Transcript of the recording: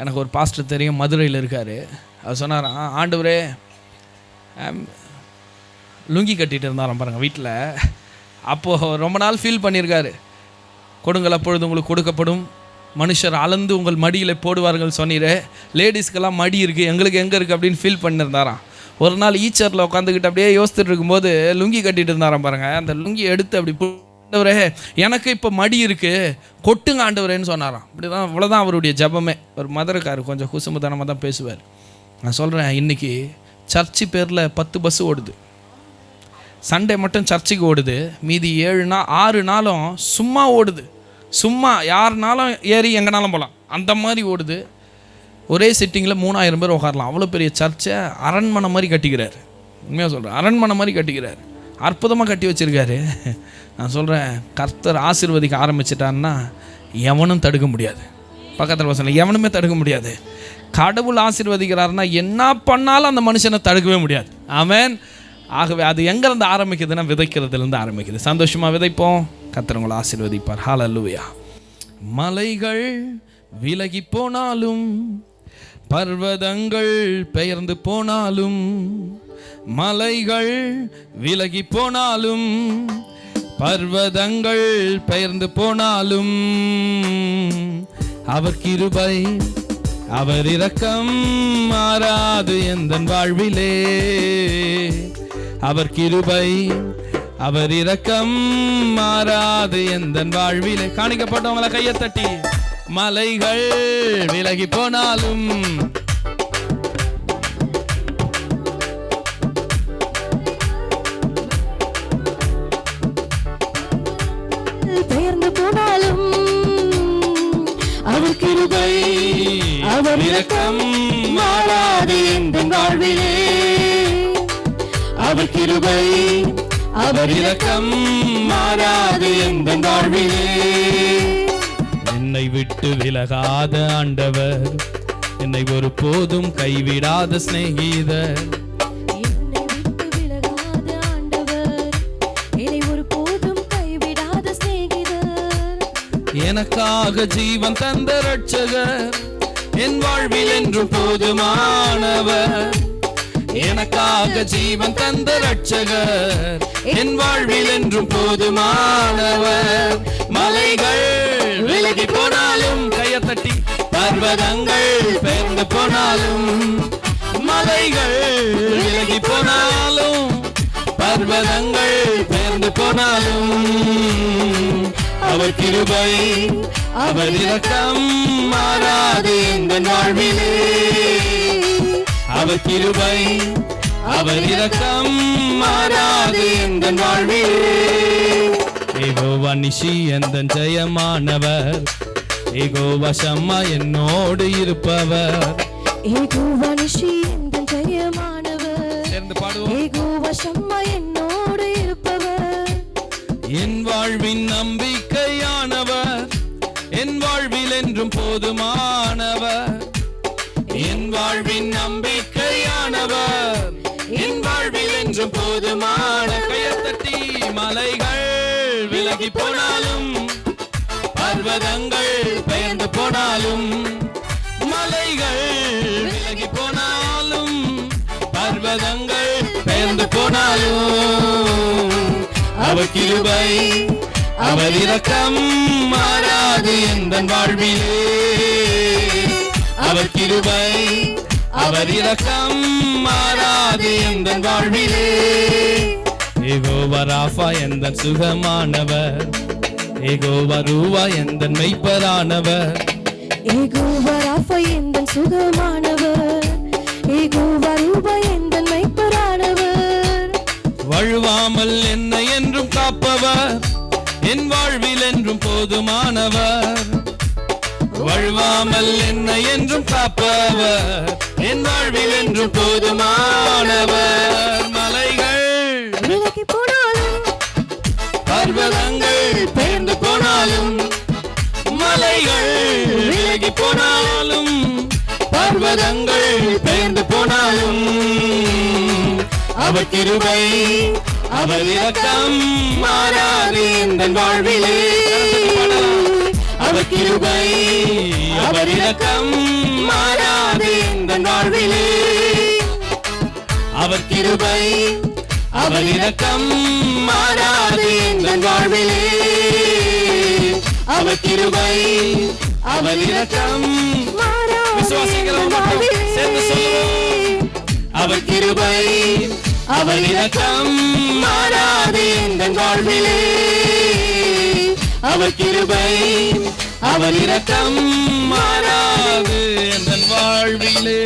எனக்கு ஒரு பாஸ்டர் தெரியும், மதுரையில் இருக்கார். அவர் சொன்னார், ஆண்டவரே லுங்கி கட்டிகிட்டு இருந்தாராம் பாருங்கள் வீட்டில். அப்போது ரொம்ப நாள் ஃபீல் பண்ணியிருக்காரு. கொடுங்கள் அப்பொழுது உங்களுக்கு கொடுக்கப்படும், மனுஷர் அளந்து உங்கள் மடியில் போடுவார்கள் சொன்னீரே, லேடிஸ்க்கெல்லாம் மடி இருக்குது, எங்களுக்கு எங்கே இருக்குது அப்படின்னு ஃபீல் பண்ணியிருந்தாராம். ஒரு நாள் ஈச்சரில் உட்காந்துக்கிட்டு அப்படியே யோசித்துட்டு இருக்கும்போது லுங்கி கட்டிகிட்டு இருந்தாராம் பாருங்கள். அந்த லுங்கி எடுத்து அப்படி, ஆண்டவரே எனக்கு இப்போ மடி இருக்குது, கொட்டுங்க ஆண்டவரேன்னு சொன்னாராம். இப்படி தான், இவ்வளோதான் அவருடைய ஜபமே. ஒரு மதுரைக்காரர் கொஞ்சம் குசுமுத்தனமாக தான் பேசுவார். நான் சொல்கிறேன், இன்றைக்கி சர்ச்சு பேரில் 10 பஸ்ஸு ஓடுது. சண்டே மட்டும் சர்ச்சுக்கு ஓடுது, மீதி 6 நாளும் சும்மா ஓடுது. சும்மா யாருனாலும் ஏறி எங்கேனாலும் போகலாம், அந்த மாதிரி ஓடுது. ஒரே சிட்டிங்கில் 3000 பேர் உட்காரலாம். அவ்வளோ பெரிய சர்ச்சை அரண்மனை மாதிரி கட்டிக்கிறார். உண்மையாக சொல்கிறேன், அரண்மனை மாதிரி கட்டிக்கிறார். அற்புதமாக கட்டி வச்சுருக்காரு. நான் சொல்கிறேன், கர்த்தர் ஆசீர்வதிக்க ஆரம்பிச்சிட்டான்னா எவனும் தடுக்க முடியாது. பக்கத்தில் பசங்க எவனுமே தடுக்க முடியாது. கடவுள் ஆசீர்வதிக்கிறாருன்னா என்ன பண்ணாலும் அந்த மனுஷனை தடுக்கவே முடியாது. ஆமென். ஆகவே அது எங்கேருந்து ஆரம்பிக்குதுன்னா விதைக்கிறதுலேருந்து ஆரம்பிக்குது. சந்தோஷமாக விதைப்போம், கர்த்தர் உங்களை ஆசீர்வதிப்பார். ஹல்லேலூயா. மலைகள் விலகி போனாலும், பர்வதங்கள் பெயர்ந்து போனாலும், மலைகள் விலகி போனாலும், பர்வதங்கள் பெயர்ந்து போனாலும், அவர் கிருபை அவர் இரக்கம் மாறாது எந்தன் வாழ்விலே. அவர் கிருபை அவர் இரக்கம் மாறாது எந்தன் வாழ்விலே. காணிக்கப்பட்டவங்களை கையை தட்டி, மலைகள் விலகி போனாலும், பெயர்ந்து போனாலும், அவர் கிருபை அவர் இரக்கம் மாறாது எந்தன் வாழ்விலே. அவர் கிருபை அவர் இரக்கம் மாறாது எந்தன் வாழ்விலே. என்னை விட்டு விலகாத ஆண்டவர், என்னை ஒரு போதும் கைவிடாத சிநேகிதர். என்னை விட்டு விலகாத ஆண்டவர், என்னை ஒரு போதும் கைவிடாத சிநேகிதர். எனக்காக ஜீவன் தந்த ரட்சகர், என் வாழ்வில் என்றும் போதுமானவர். எனக்காக ஜீவன் தந்த ரட்சகர், என் வாழ்வில் என்றும் போதுமானவர். மலைகள் விலகி போனாலும், கையை தட்டி, பர்வதங்கள் பெயர்ந்து போனாலும், மலைகள் விலகி போனாலும், பர்வதங்கள் பெயர்ந்து போனாலும், அவர் கிருபை அவர் இரக்கம் மாறாது எந்தன் வாழ்விலே. அவர் கிருபை அவர் இரக்கம் மாறாது எந்தன் வாழ்விலே. யெகோவா நிஷி எந்தன் ஜெயமானவர், யெகோவா ஷம்மா என்னோடு இருப்பவர். யெகோவா நிஷி எந்தன் ஜெயமானவர், சேர்ந்து பாடுவோம். யெகோவா ஷம்மா என்னோடு இருப்பவர். என் வாழ்வின் நம்பிக்கையானவர், என் வாழ்வில் என்றும் போதுமானவர். என் வாழ்வின் நம்பிக்கையானவர், என் வாழ்வில் என்றும் போதுமான. கையை தட்டி, மலைகள் விலகி போனாலும், பர்வதங்கள் பெயர்ந்து போனாலும், மலைகள் விலகி போனாலும், பர்வதங்கள் பெயர்ந்து போனாலும், அவர் கிருபை அவர் இரக்கம் மாறாது எந்தன் வாழ்விலே. அவர் கிருபை அவர் இரக்கம் மாறாது எந்தன் வாழ்விலே. யெகோவா ராஃபா எந்தன் சுகமானவர், யெகோவா ரூவா எந்தன் மெய்ப்பரானவர். யெகோவா ராஃபா எந்தன் சுகமானவர், யெகோவா ரூபா எந்தன் மெய்ப்பரானவர். வழுவாமல் என்னை என்றும் காப்பவர், என் வாழ்வில் என்றும் போதுமானவர். வழுவாமல் என்னை என்றும் காப்பவர், என் வாழ்வில் என்றும் போதுமானவர். மலைகள் விலகி போனாலும், பர்வதங்கள் பெயர்ந்து போனாலும், மலைகள் விலகி போனாலும், பர்வதங்கள் பெயர்ந்து போனாலும், அவர் கிருபை அவர் இரக்கம் மாறாது எந்தன் வாழ்விலே. அவர் கிருபை அவர் இரக்கம் மாறாது எங்கள் வாழ்விலே. அவர் கிருபை அவர் இரக்கம் மாறாது எங்கள் வாழ்விலே. அவர் கிருபை அவர் இரக்கம் விசுவாசிக்கிறவங்க மட்டும் சேர்ந்து சொல்லுவோம். அவர் கிருபை அவர் இரக்கம் மாறாது எங்கள் வாழ்விலே. அவர் கிருபை அவர் இரக்கம் மாறாது எங்கள் வாழ்விலே.